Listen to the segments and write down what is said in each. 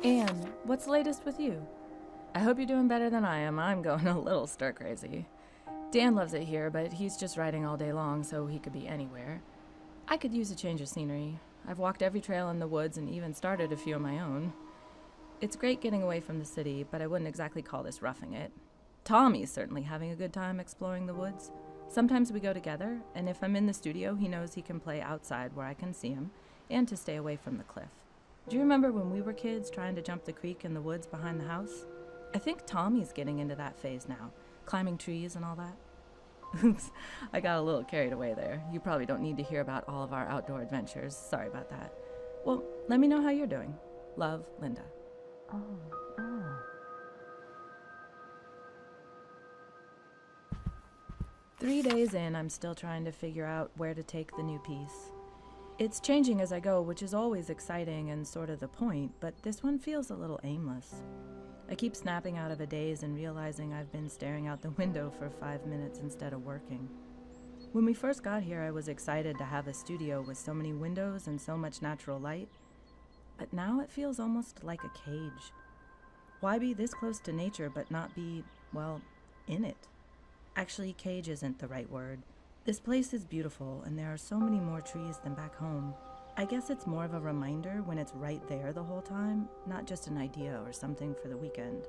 Anne, what's the latest with you? I hope you're doing better than I am. I'm going a little stir crazy. Dan loves it here, but he's just writing all day long, so he could be anywhere. I could use a change of scenery. I've walked every trail in the woods and even started a few of my own. It's great getting away from the city, but I wouldn't exactly call this roughing it. Tommy's certainly having a good time exploring the woods. Sometimes we go together, and if I'm in the studio, he knows he can play outside where I can see him, and to stay away from the cliff. Do you remember when we were kids trying to jump the creek in the woods behind the house? I think Tommy's getting into that phase now, climbing trees and all that. Oops, I got a little carried away there. You probably don't need to hear about all of our outdoor adventures. Sorry about that. Well, let me know how you're doing. Love, Linda. Oh. 3 days in, I'm still trying to figure out where to take the new piece. It's changing as I go, which is always exciting and sort of the point, but this one feels a little aimless. I keep snapping out of a daze and realizing I've been staring out the window for 5 minutes instead of working. When we first got here, I was excited to have a studio with so many windows and so much natural light, but now it feels almost like a cage. Why be this close to nature but not be, well, in it? Actually, cage isn't the right word. This place is beautiful, and there are so many more trees than back home. I guess it's more of a reminder when it's right there the whole time, not just an idea or something for the weekend.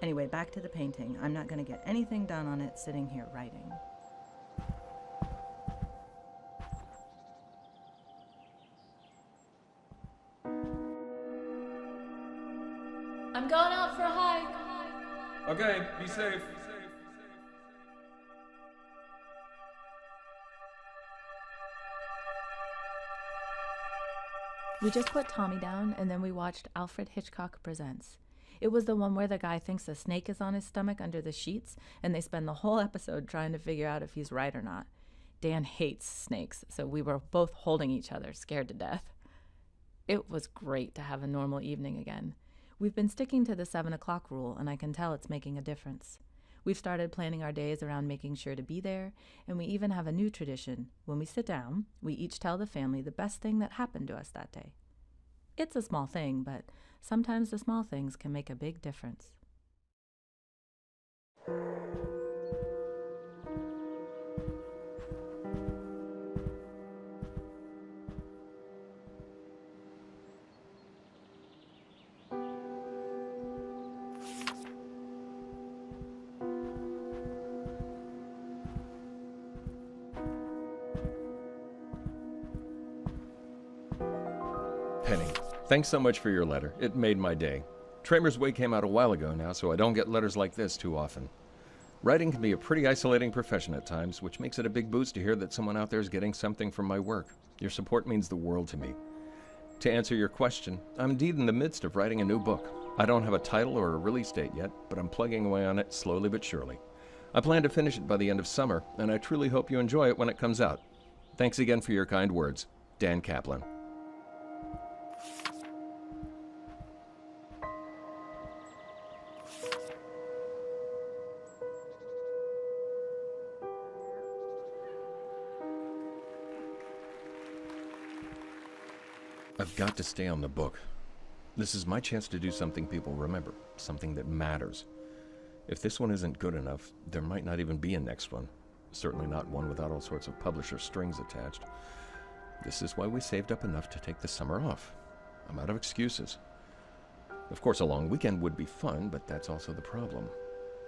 Anyway, back to the painting. I'm not going to get anything done on it sitting here writing. I'm going out for a hike. Okay, be safe. We just put Tommy down, and then we watched Alfred Hitchcock Presents. It was the one where the guy thinks a snake is on his stomach under the sheets, and they spend the whole episode trying to figure out if he's right or not. Dan hates snakes, so we were both holding each other, scared to death. It was great to have a normal evening again. We've been sticking to the 7 o'clock rule, and I can tell it's making a difference. We've started planning our days around making sure to be there, and we even have a new tradition. When we sit down, we each tell the family the best thing that happened to us that day. It's a small thing, but sometimes the small things can make a big difference. Penny, thanks so much for your letter. It made my day. Tramer's Way came out a while ago now, so I don't get letters like this too often. Writing can be a pretty isolating profession at times, which makes it a big boost to hear that someone out there is getting something from my work. Your support means the world to me. To answer your question, I'm indeed in the midst of writing a new book. I don't have a title or a release date yet, but I'm plugging away on it slowly but surely. I plan to finish it by the end of summer, and I truly hope you enjoy it when it comes out. Thanks again for your kind words. Dan Kaplan. I've got to stay on the book. This is my chance to do something people remember, something that matters. If this one isn't good enough, there might not even be a next one. Certainly not one without all sorts of publisher strings attached. This is why we saved up enough to take the summer off. I'm out of excuses. Of course, a long weekend would be fun, but that's also the problem.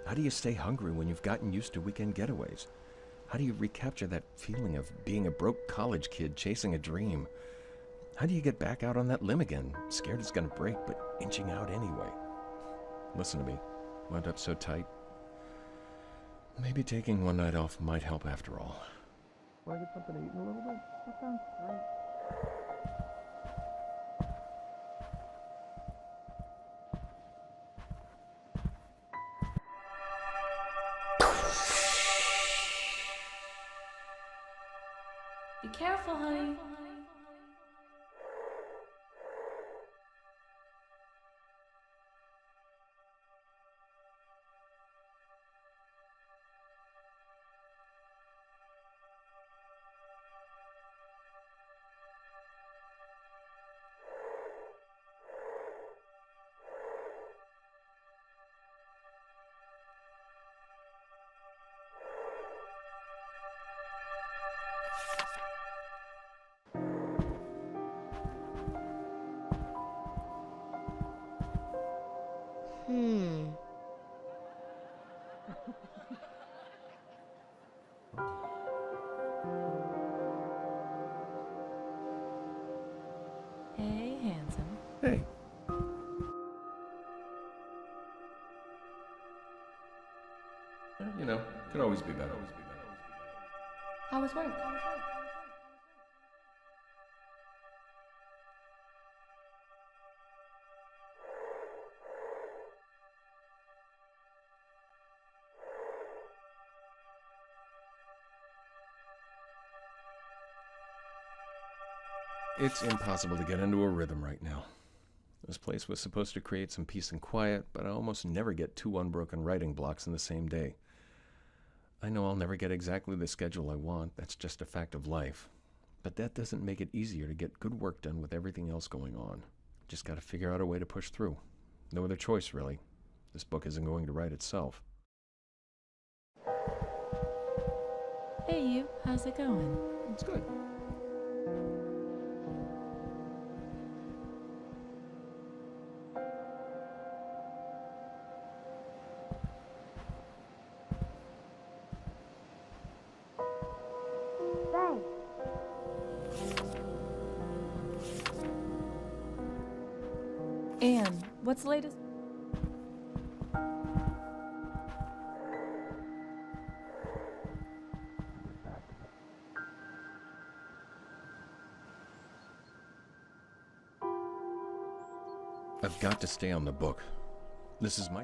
How do you stay hungry when you've gotten used to weekend getaways? How do you recapture that feeling of being a broke college kid chasing a dream? How do you get back out on that limb again, scared it's going to break, but inching out anyway? Listen to me. Wound up so tight. Maybe taking one night off might help after all. Want to get something to eat in a little bit? That sounds great. Be careful, honey. Hey, handsome. Hey. You know, could always be better. How was work? It's impossible to get into a rhythm right now. This place was supposed to create some peace and quiet, but I almost never get 2 unbroken writing blocks in the same day. I know I'll never get exactly the schedule I want, that's just a fact of life. But that doesn't make it easier to get good work done with everything else going on. Just gotta figure out a way to push through. No other choice, really. This book isn't going to write itself. Hey, you. How's it going? It's good. Anne, what's the latest? I've got to stay on the book. This is my...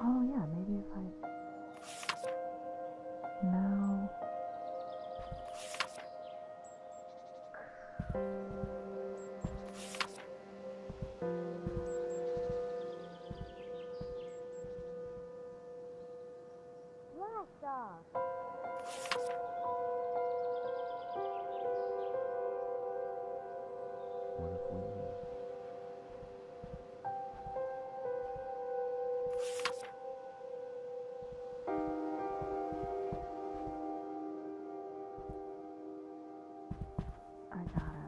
Oh, yeah, maybe if I... No. Blast off! What if we... I gotta...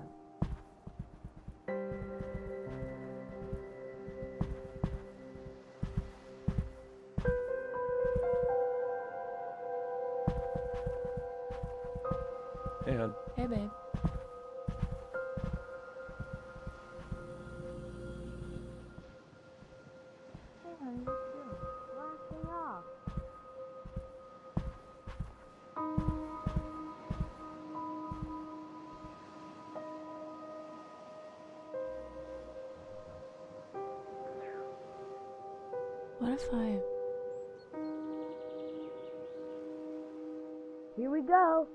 Hey, hon. Hey, babe. Hey, honey, what you doing? Blasting off. What if I... Here we go.